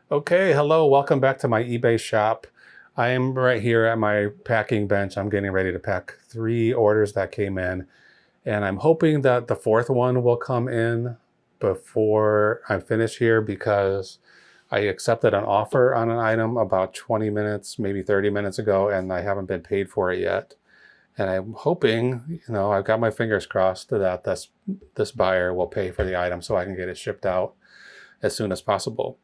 Okay, hello, welcome back to my eBay shop. I am right here at my packing bench. I'm getting ready to pack 3 orders that came in, and I'm hoping that the 4th one will come in before I finish here because I accepted an offer on an item about 20 minutes, maybe 30 minutes ago, and I haven't been paid for it yet. And I'm hoping, I've got my fingers crossed that this buyer will pay for the item so I can get it shipped out as soon as possible.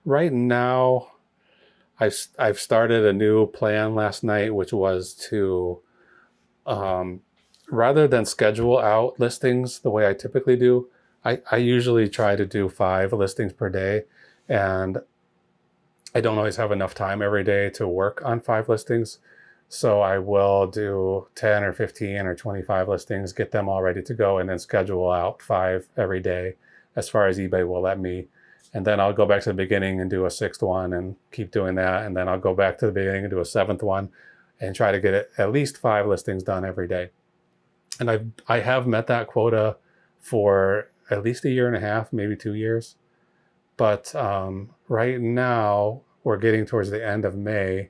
Right now, I've started a new plan last night, which was to, rather than schedule out listings the way I typically do, I usually try to do 5 listings per day, and I don't always have enough time every day to work on 5 listings. So I will do 10 or 15 or 25 listings, get them all ready to go, and then schedule out 5 every day as far as eBay will let me. And then I'll go back to the beginning and do a 6th one and keep doing that. And then I'll go back to the beginning and do a 7th one and try to get at least 5 listings done every day. And I have met that quota for at least a year and a half, maybe 2 years. But right now we're getting towards the end of May,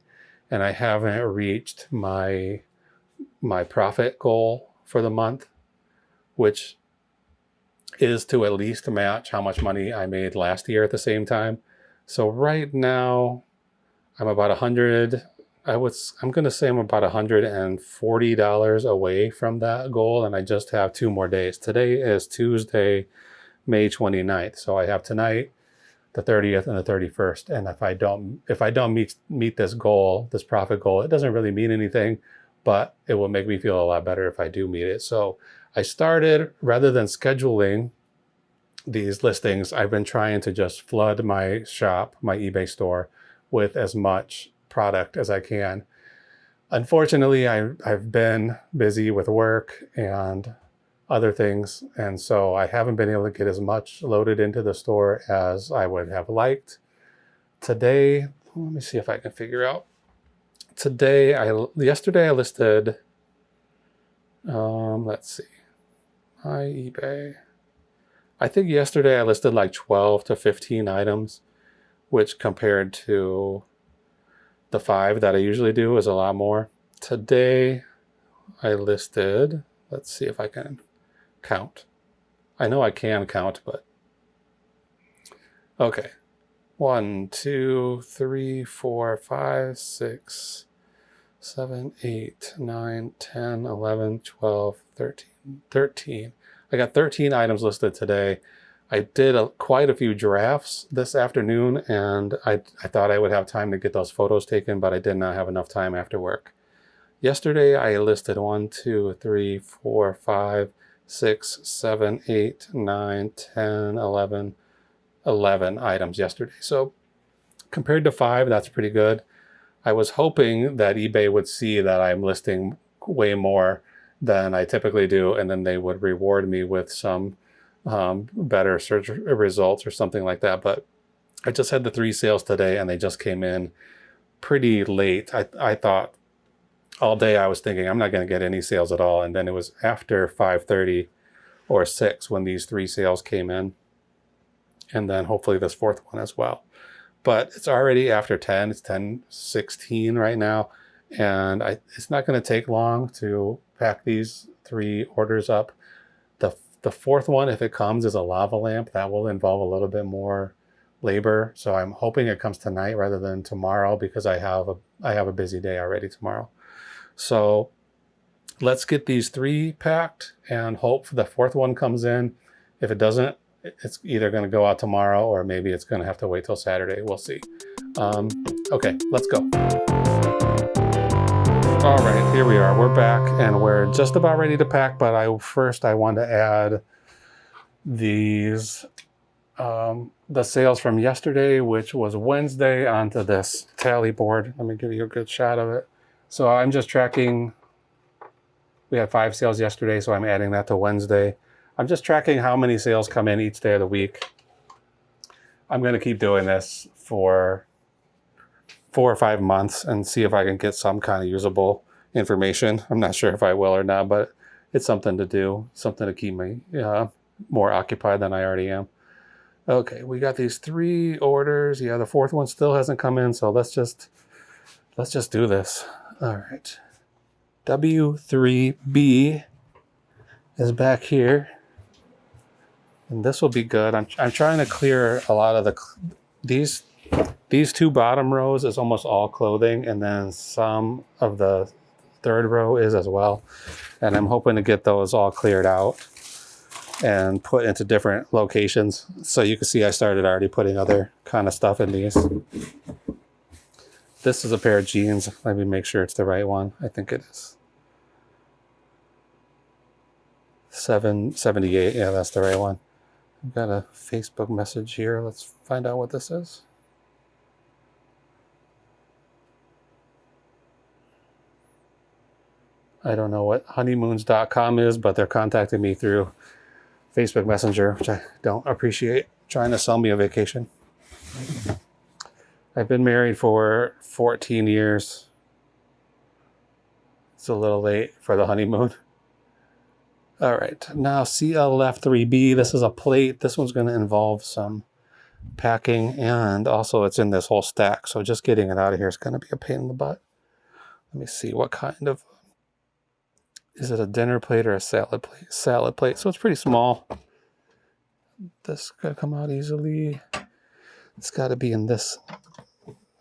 and I haven't reached my profit goal for the month, which is to at least match how much money I made last year at the same time. So right now I'm about I'm going to say I'm about $140 away from that goal, and I just have 2 more days. Today is Tuesday, May 29th. So I have tonight, the 30th and the 31st. And if I don't meet this goal, this profit goal, it doesn't really mean anything, but it will make me feel a lot better if I do meet it. So I started, rather than scheduling these listings, I've been trying to just flood my shop, my eBay store, with as much product as I can. Unfortunately, I've been busy with work and other things, and so I haven't been able to get as much loaded into the store as I would have liked. Today, let me see if I can figure out. Yesterday I listed, let's see, my eBay. I think yesterday I listed like 12 to 15 items, which compared to the 5 that I usually do is a lot more. Today I listed, let's see if I can count. I know I can count, but okay. 1, 2, 3, 4, 5, 6, 7, 8, 9, 10, 11, 12, 13. I got 13 items listed today. I did quite a few drafts this afternoon, and I thought I would have time to get those photos taken, but I did not have enough time after work. Yesterday, I listed 1, 2, 3, 4, 5, 6, 7, 8, 9, 10, 11 items yesterday. So compared to 5, that's pretty good. I was hoping that eBay would see that I'm listing way more than I typically do, and then they would reward me with some better search results or something like that. But I just had the 3 sales today, and they just came in pretty late. I thought all day I was thinking I'm not going to get any sales at all, and then it was after 5:30 or 6 when these 3 sales came in, and then hopefully this 4th one as well. But it's already after 10. It's 10:16 right now, and it's not going to take long to pack these 3 orders up. The 4th one, if it comes, is a lava lamp. That will involve a little bit more labor, so I'm hoping it comes tonight rather than tomorrow, because I have a busy day already tomorrow. So let's get these 3 packed and hope the 4th one comes in. If it doesn't, it's either going to go out tomorrow or maybe it's going to have to wait till Saturday. We'll see. Okay, let's go. All right, here we are. We're back, and we're just about ready to pack, but I want to add these, the sales from yesterday, which was Wednesday, onto this tally board. Let me give you a good shot of it. So I'm just tracking. We had 5 sales yesterday, so I'm adding that to Wednesday. I'm just tracking how many sales come in each day of the week. I'm going to keep doing this for 4 or 5 months and see if I can get some kind of usable information. I'm not sure if I will or not, but it's something to do, something to keep me more occupied than I already am. Okay, we got these 3 orders. Yeah, the 4th one still hasn't come in, so let's just do this. All right. W3B is back here. And this will be good. I'm trying to clear a lot of these 2 bottom rows is almost all clothing, and then some of the 3rd row is as well. And I'm hoping to get those all cleared out and put into different locations. So you can see I started already putting other kind of stuff in these. This is a pair of jeans. Let me make sure it's the right one. I think it is. 778. Yeah, that's the right one. I've got a Facebook message here. Let's find out what this is. I don't know what honeymoons.com is, but they're contacting me through Facebook Messenger, which I don't appreciate, trying to sell me a vacation. I've been married for 14 years. It's a little late for the honeymoon. All right, now CLF3B. This is a plate. This one's going to involve some packing, and also it's in this whole stack, so just getting it out of here is going to be a pain in the butt. Let me see what kind of... Is it a dinner plate or a salad plate? Salad plate, so it's pretty small. This could come out easily. It's got to be in this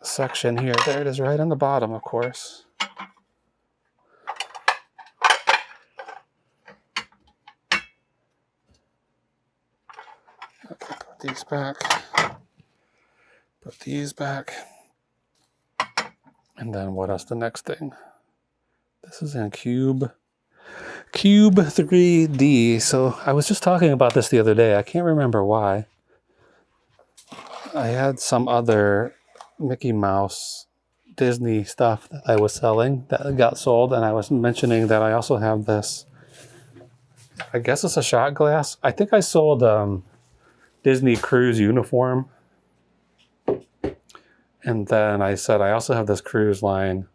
section here. There it is, right on the bottom, of course. Okay, put these back. Put these back. And then what else? The next thing. This is in Cube 3D. So I was just talking about this the other day. I can't remember why. I had some other Mickey Mouse Disney stuff that I was selling that got sold, and I was mentioning that I also have this, I guess it's a shot glass. I think I sold Disney cruise uniform, and then I said I also have this cruise line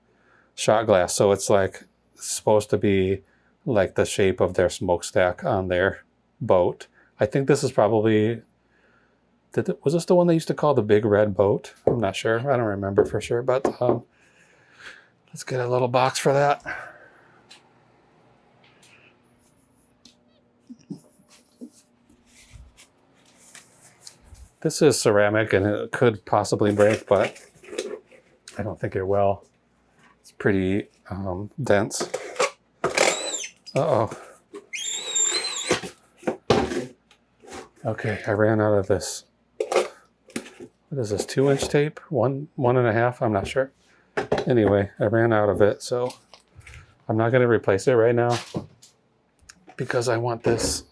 shot glass, so it's like supposed to be like the shape of their smokestack on their boat. I think this is probably... was this the one they used to call the Big Red Boat? I'm not sure. I don't remember for sure, but let's get a little box for that. This is ceramic and it could possibly break, but I don't think it will. It's pretty dense. Uh-oh. Okay, I ran out of this. What is this, 2-inch tape? 1.5? I'm not sure. Anyway, I ran out of it, so I'm not going to replace it right now because I want this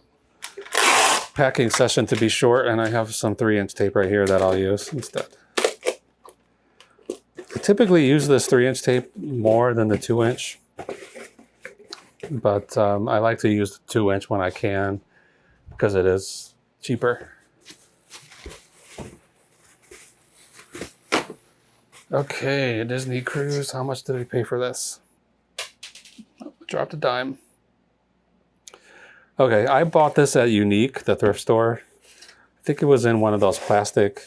packing session to be short, and I have some 3-inch tape right here that I'll use instead. I typically use this 3-inch tape more than the 2-inch, but I like to use the 2-inch when I can because it is cheaper. Okay, Disney Cruise. How much did we pay for this? Oh, dropped a dime. Okay, I bought this at Unique, the thrift store. I think it was in one of those plastic...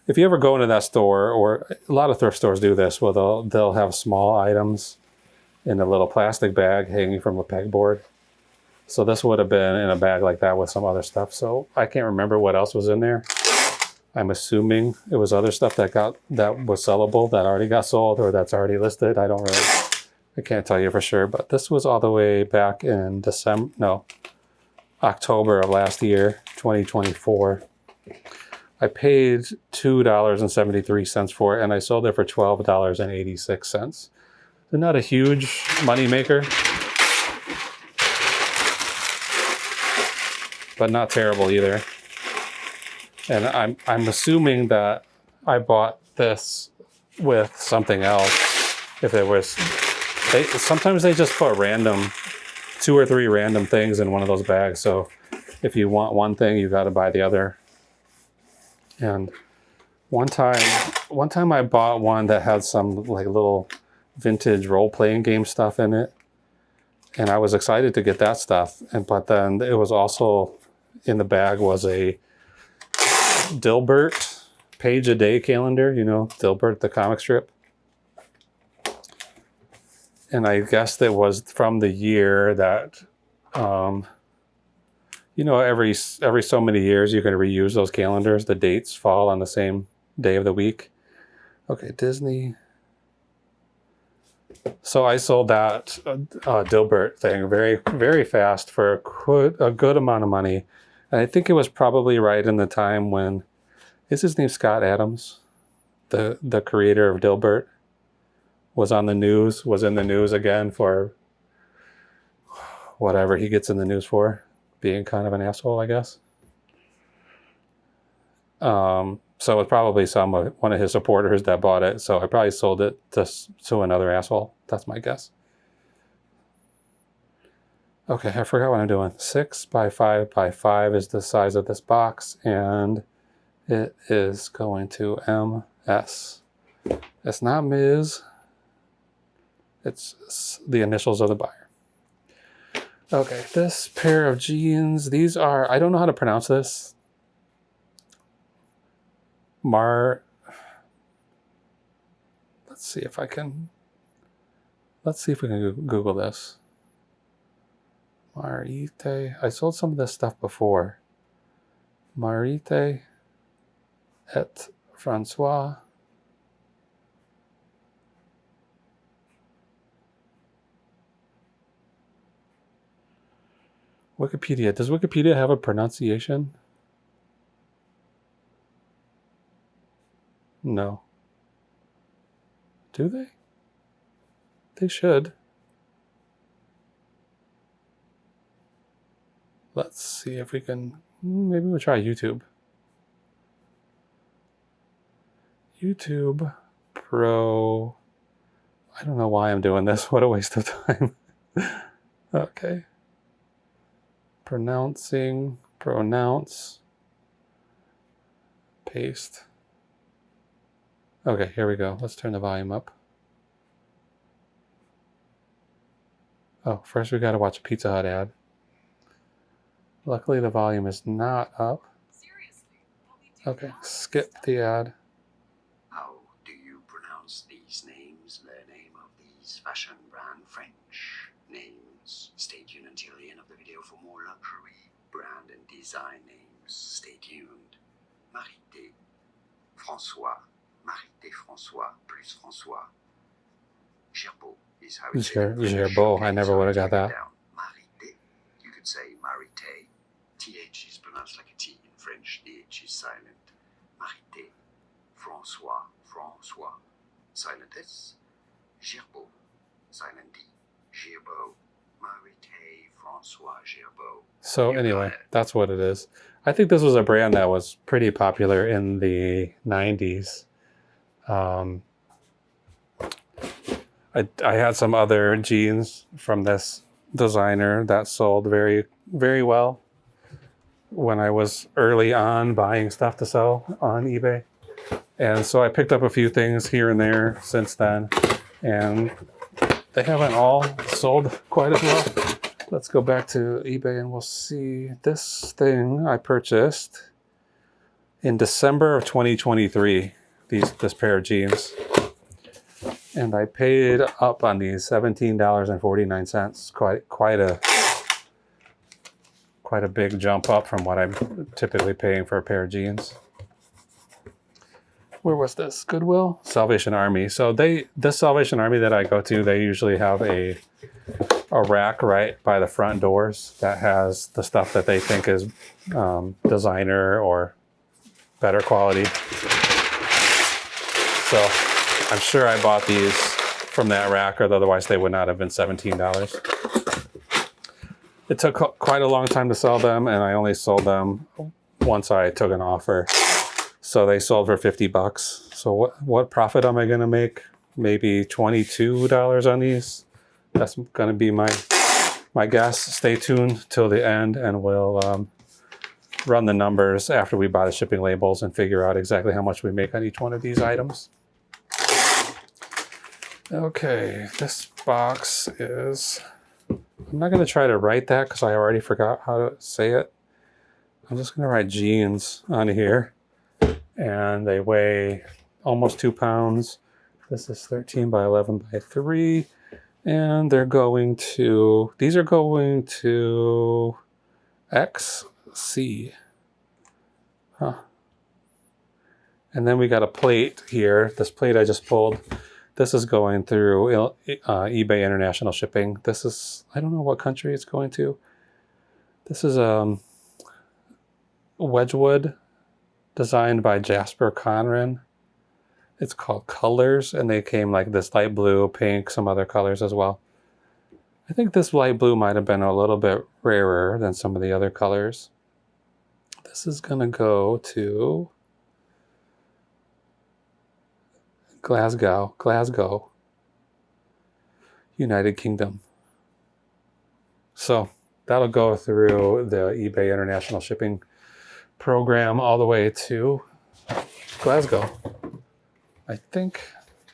If you ever go into that store, or a lot of thrift stores do this, where they'll have small items in a little plastic bag hanging from a pegboard. So this would have been in a bag like that with some other stuff. So I can't remember what else was in there. I'm assuming it was other stuff that was sellable that already got sold or that's already listed. I can't tell you for sure, but this was all the way back in October of last year, 2024. I paid $2.73 for it, and I sold it for $12.86. So not a huge money maker, but not terrible either. And I'm assuming that I bought this with something else. If it was, sometimes they just put 2 or 3 random things in one of those bags. So if you want one thing, you got to buy the other. And one time I bought one that had some like little vintage role-playing game stuff in it, and I was excited to get that stuff. But then it was also in the bag was a Dilbert page a day calendar, you know, Dilbert, the comic strip. And I guessed it was from the year that, you know, every so many years you can reuse those calendars. The dates fall on the same day of the week. Okay, Disney. So I sold that Dilbert thing very, very fast for a good amount of money. And I think it was probably right in the time when, is his name Scott Adams? The creator of Dilbert was in the news again for whatever he gets in the news for, being kind of an asshole, I guess. So it's probably one of his supporters that bought it. So I probably sold it to another asshole. That's my guess. Okay, I forgot what I'm doing. 6 by 5 by 5 is the size of this box, and it is going to MS. It's not Ms. It's the initials of the buyer. Okay, this pair of jeans, these are, I don't know how to pronounce this. Let's see if we can Google this. Marite. I sold some of this stuff before. Marite et Francois. Wikipedia. Does Wikipedia have a pronunciation? No. Do they? They should. Let's see if we can, maybe we'll try YouTube. YouTube Pro. I don't know why I'm doing this. What a waste of time. Okay. Pronounce, paste. Okay, here we go. Let's turn the volume up. Oh, first we got to watch a Pizza Hut ad. Luckily the volume is not up. Okay, skip the ad. How do you pronounce these names? The name of these fashion brand French names. Stay tuned until the end of the video for more luxury brand and design names. Stay tuned. Marité, François, Marité François plus François. Gerbeau is how it's Gerbeau. I never would have got that. Marité. You could say Marité. TH is pronounced like a T in French. The H is silent. Marité. François. François. Silent S. Gerbeau. Silent D. Gerbeau. Marité. François. Gerbeau. So anyway, that's what it is. I think this was a brand that was pretty popular in the 90s. I had some other jeans from this designer that sold very, very well when I was early on buying stuff to sell on eBay. And so I picked up a few things here and there since then, and they haven't all sold quite as well. Let's go back to eBay and we'll see. This thing I purchased in December of 2023, this pair of jeans. And I paid up on these $17.49. Quite a big jump up from what I'm typically paying for a pair of jeans. Where was this? Goodwill? Salvation Army. So this Salvation Army that I go to, they usually have a rack right by the front doors that has the stuff that they think is designer or better quality. So I'm sure I bought these from that rack, or otherwise they would not have been $17. It took quite a long time to sell them, and I only sold them once I took an offer. So they sold for $50. So what profit am I going to make? Maybe $22 on these. That's going to be my guess. Stay tuned till the end, and we'll run the numbers after we buy the shipping labels and figure out exactly how much we make on each one of these items. Okay, this box is, I'm not going to try to write that because I already forgot how to say it. I'm just going to write jeans on here. and they weigh almost 2 pounds. This is 13 by 11 by 3, and these are going to XC. Huh. And then we got a plate here. This plate I just pulled. This is going through eBay International Shipping. This is, I don't know what country it's going to. This is Wedgewood, designed by Jasper Conran. It's called Colors, and they came like this light blue, pink, some other colors as well. I think this light blue might have been a little bit rarer than some of the other colors. This is going to go to Glasgow, United Kingdom. So that'll go through the eBay International Shipping program all the way to Glasgow. I think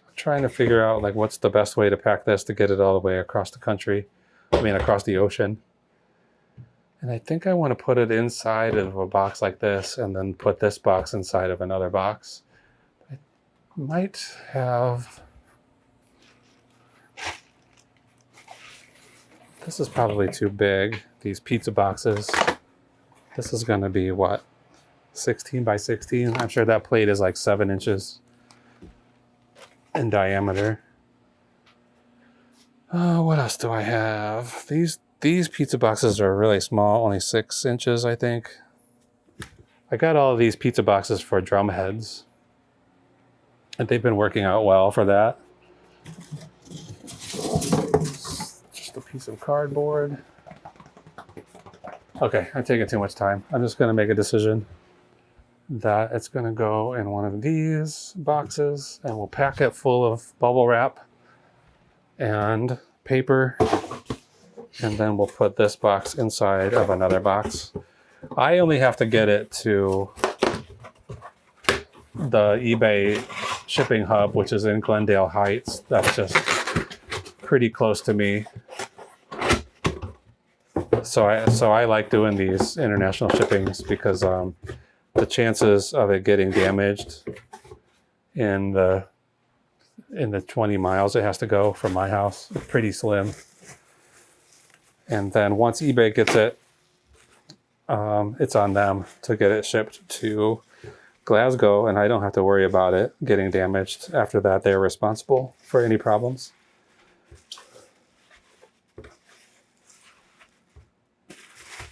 I'm trying to figure out like what's the best way to pack this to get it all the way across the country. Across the ocean. And I think I want to put it inside of a box like this and then put this box inside of another box. I might have... This is probably too big, these pizza boxes. This is going to be, what, 16 by 16? I'm sure that plate is like 7 inches in diameter. What else do I have? These pizza boxes are really small, only 6 inches, I think. I got all of these pizza boxes for drum heads, and they've been working out well for that. Just a piece of cardboard. Okay, I'm taking too much time. I'm just going to make a decision that it's going to go in one of these boxes, and we'll pack it full of bubble wrap and paper, and then we'll put this box inside of another box. I only have to get it to the eBay shipping hub, which is in Glendale Heights. That's just pretty close to me. So I like doing these international shippings because the chances of it getting damaged in the 20 miles it has to go from my house is pretty slim. And then once eBay gets it, it's on them to get it shipped to Glasgow, and I don't have to worry about it getting damaged. After that, they're responsible for any problems.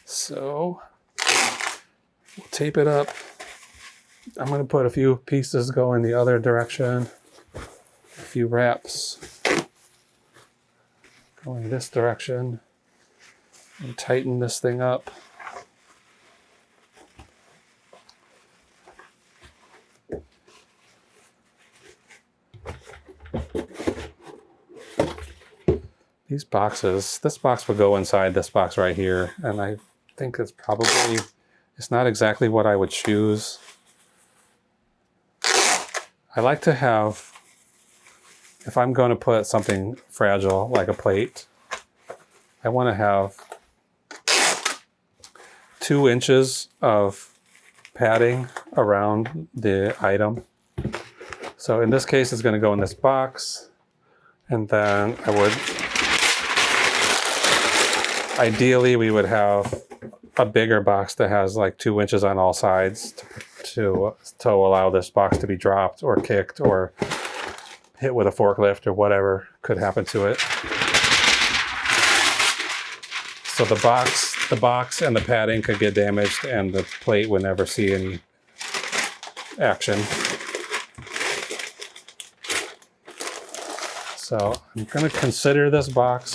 So we'll tape it up. I'm going to put a few pieces going the other direction. A few wraps going this direction, and tighten this thing up. These boxes, this box will go inside this box right here, and I think it's not exactly what I would choose. I like to have, if I'm going to put something fragile like a plate, I want to have 2 inches of padding around the item. So in this case, it's going to go in this box, and then ideally we would have a bigger box that has like 2 inches on all sides to allow this box to be dropped or kicked or hit with a forklift or whatever could happen to it. So the box and the padding could get damaged, and the plate would never see any action. So I'm going to consider this box,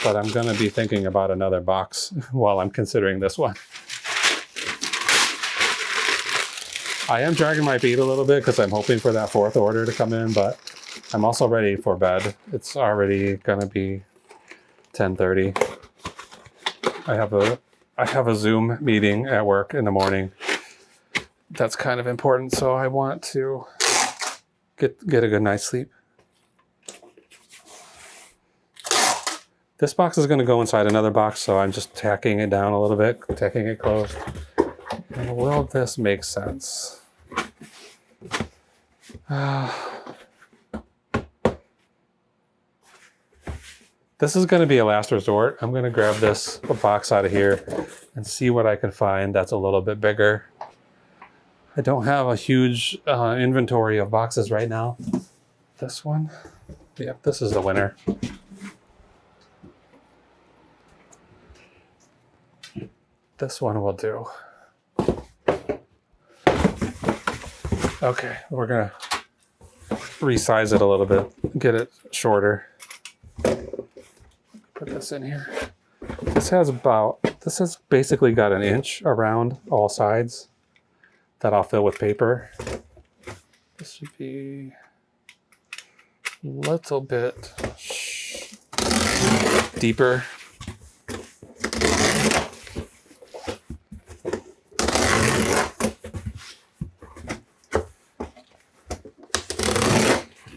but I'm going to be thinking about another box while I'm considering this one. I am dragging my feet a little bit because I'm hoping for that 4th order to come in, but I'm also ready for bed. It's already going to be 10:30. I have a Zoom meeting at work in the morning. That's kind of important, so I want to get a good night's sleep. This box is going to go inside another box, so I'm just tacking it down a little bit, tacking it closed. Will this make sense? This is going to be a last resort. I'm going to grab this box out of here and see what I can find that's a little bit bigger. I don't have a huge inventory of boxes right now. This one? Yep, this is the winner. This one will do. Okay, we're going to resize it a little bit, get it shorter. Put this in here. This has basically got an inch around all sides that I'll fill with paper. This should be a little bit deeper.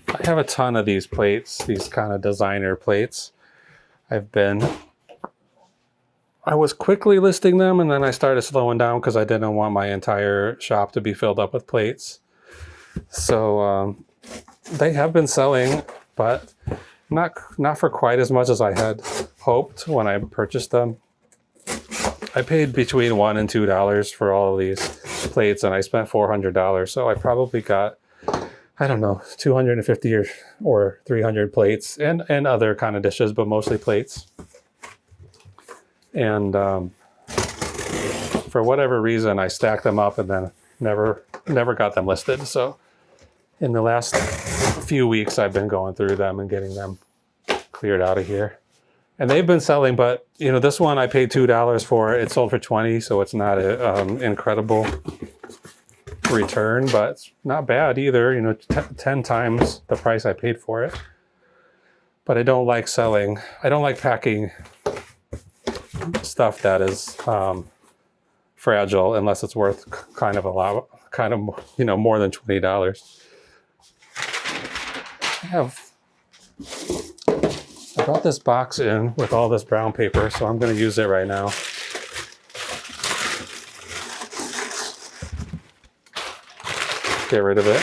I have a ton of these plates, these kind of designer plates. I was quickly listing them, and then I started slowing down because I didn't want my entire shop to be filled up with plates. So they have been selling, but not for quite as much as I had hoped when I purchased them. I paid between $1 and $2 for all of these plates, and I spent $400. So I probably got, I don't know, 250 or 300 plates and other kind of dishes, but mostly plates. And for whatever reason, I stacked them up and then never got them listed. So in the last few weeks, I've been going through them and getting them cleared out of here. And they've been selling, but this one I paid $2 for. It sold for $20, so it's not an incredible return, but it's not bad either. 10 times the price I paid for it. But I don't like selling. I don't like packing stuff that is fragile unless it's worth kind of more than $20. I brought this box in with all this brown paper, so I'm going to use it right now. Get rid of it.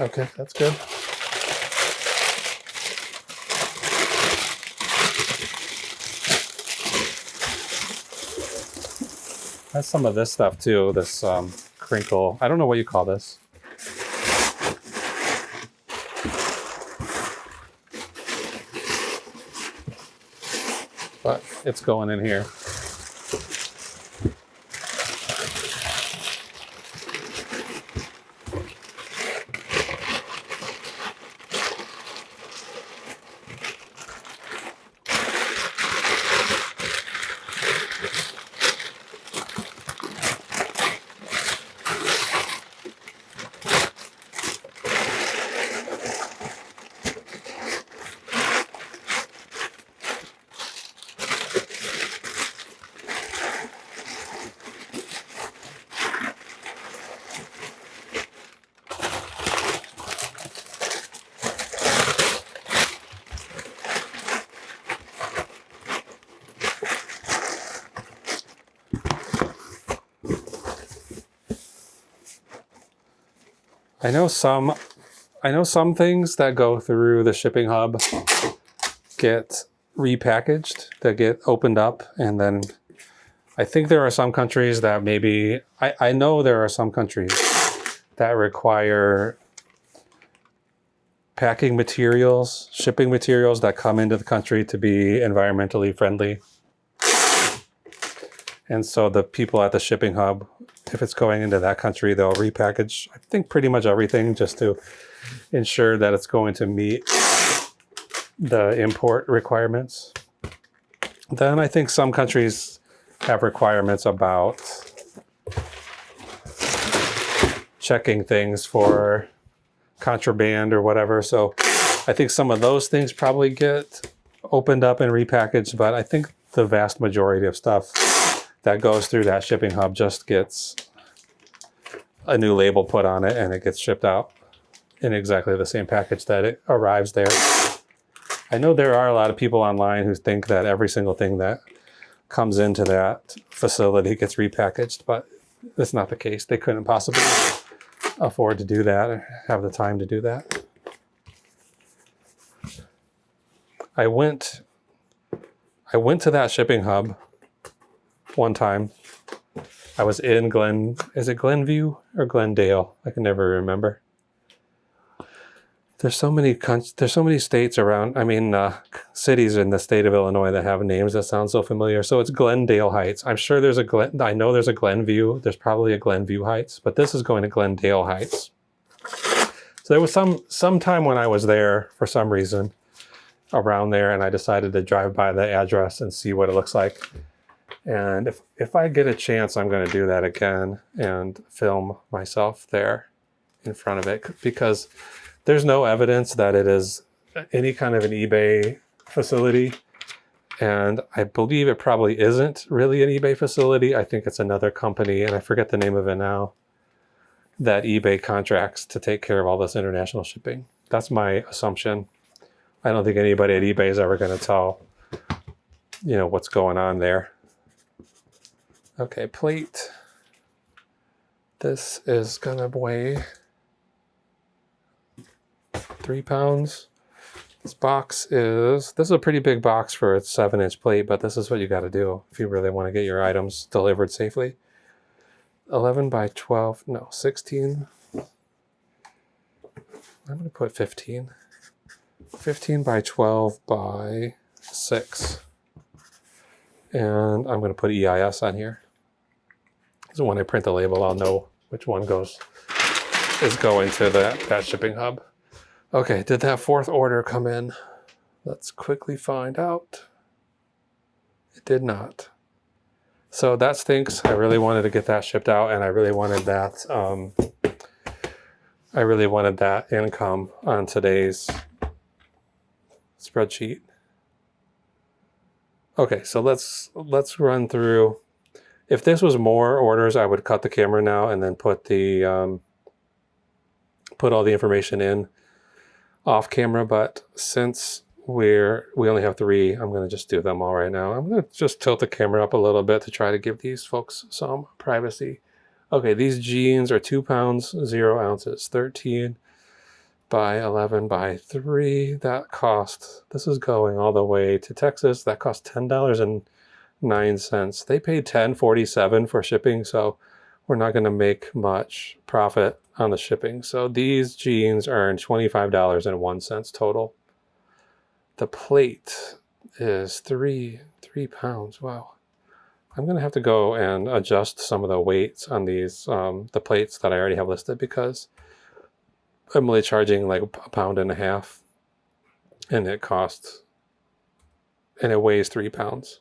Okay, that's good. Has some of this stuff too, this crinkle. I don't know what you call this. But it's going in here. I know some things that go through the shipping hub get repackaged, that get opened up, and then I think there are some countries that maybe, I know there are some countries that require packing materials, shipping materials that come into the country to be environmentally friendly. And so the people at the shipping hub, if it's going into that country, they'll repackage, I think, pretty much everything just to ensure that it's going to meet the import requirements. Then I think some countries have requirements about checking things for contraband or whatever. So I think some of those things probably get opened up and repackaged, but I think the vast majority of stuff that goes through that shipping hub just gets a new label put on it and it gets shipped out in exactly the same package that it arrives there. I know there are a lot of people online who think that every single thing that comes into that facility, gets repackaged, but that's not the case. They couldn't possibly afford to do that or have the time to do that. I went to that shipping hub one time. I was in is it Glenview or Glendale? I can never remember. There's so many states around, cities in the state of Illinois that have names that sound so familiar. So it's Glendale Heights. I'm sure I know there's a Glenview. There's probably a Glenview Heights, but this is going to Glendale Heights. So there was some time when I was there for some reason around there, and I decided to drive by the address and see what it looks like. And if I get a chance, I'm going to do that again and film myself there in front of it, because there's no evidence that it is any kind of an eBay facility. And I believe it probably isn't really an eBay facility. I think it's another company, and I forget the name of it now, that eBay contracts to take care of all this international shipping. That's my assumption. I don't think anybody at eBay is ever going to tell, what's going on there. Okay, plate. This is going to weigh 3 pounds. This is a pretty big box for a 7-inch plate, but this is what you got to do if you really want to get your items delivered safely. 11 by 12, no, 16. I'm going to put 15. 15 by 12 by 6. And I'm going to put EIS on here. So when I print the label, I'll know which one is going to that shipping hub. Okay, did that fourth order come in? Let's quickly find out. It did not. So that stinks. I really wanted to get that shipped out, and I really wanted that income on today's spreadsheet. Okay, so let's run through. If this was more orders, I would cut the camera now and then put all the information in off camera. But since we only have 3, I'm going to just do them all right now. I'm going to just tilt the camera up a little bit to try to give these folks some privacy. Okay, these jeans are 2 pounds, 0 ounces, 13 by 11 by 3. This is going all the way to Texas. That cost $10.09. They paid $10.47 for shipping, so we're not going to make much profit on the shipping. So these jeans earned $25.01 total. The plate is 3 pounds. Wow. I'm going to have to go and adjust some of the weights on these, the plates that I already have listed, because I'm only charging like £1.50, and it weighs 3 pounds.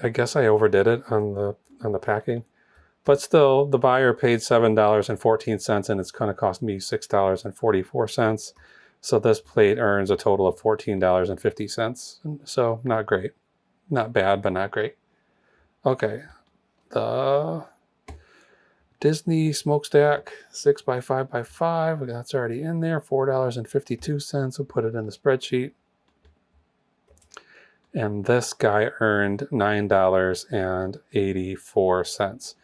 I guess I overdid it on the packing, but still the buyer paid $7.14, and it's going to cost me $6.44. So this plate earns a total of $14.50. So not great, not bad, but not great. Okay, the Disney smokestack 6 by 5 by 5. That's already in there. $4.52. We'll put it in the spreadsheet. And this guy earned $9.84.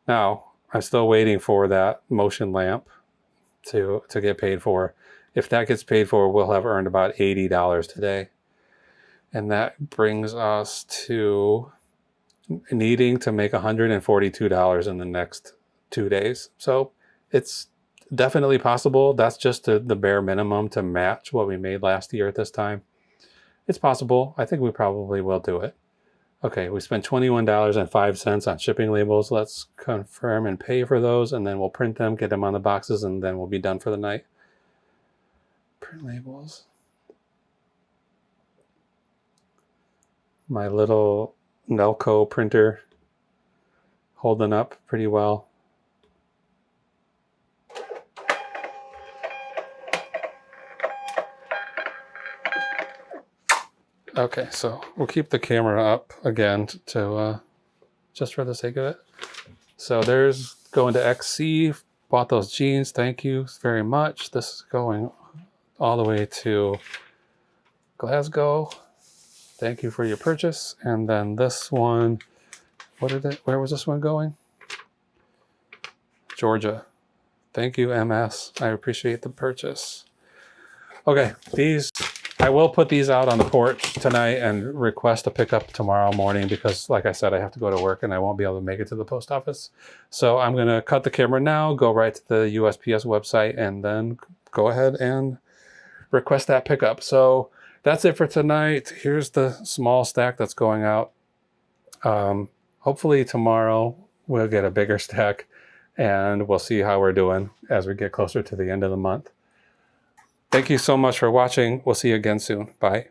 Now, I'm still waiting for that motion lamp to get paid for. If that gets paid for, we'll have earned about $80 today. And that brings us to needing to make $142 in the next 2 days. So it's definitely possible. That's just the bare minimum to match what we made last year at this time. It's possible. I think we probably will do it. Okay, we spent $21.05 on shipping labels. Let's confirm and pay for those, and then we'll print them, get them on the boxes, and then we'll be done for the night. Print labels. My little Nelco printer holding up pretty well. Okay, so we'll keep the camera up again to just for the sake of it. So there's going to XC, bought those jeans, thank you very much. This is going all the way to Glasgow. Thank you for your purchase. And then this one, where was this one going? Georgia. Thank you, MS. I appreciate the purchase. Okay, I will put these out on the porch tonight and request a pickup tomorrow morning because, like I said, I have to go to work and I won't be able to make it to the post office. So I'm going to cut the camera now, go right to the USPS website, and then go ahead and request that pickup. So that's it for tonight. Here's the small stack that's going out. Hopefully tomorrow we'll get a bigger stack and we'll see how we're doing as we get closer to the end of the month. Thank you so much for watching. We'll see you again soon. Bye.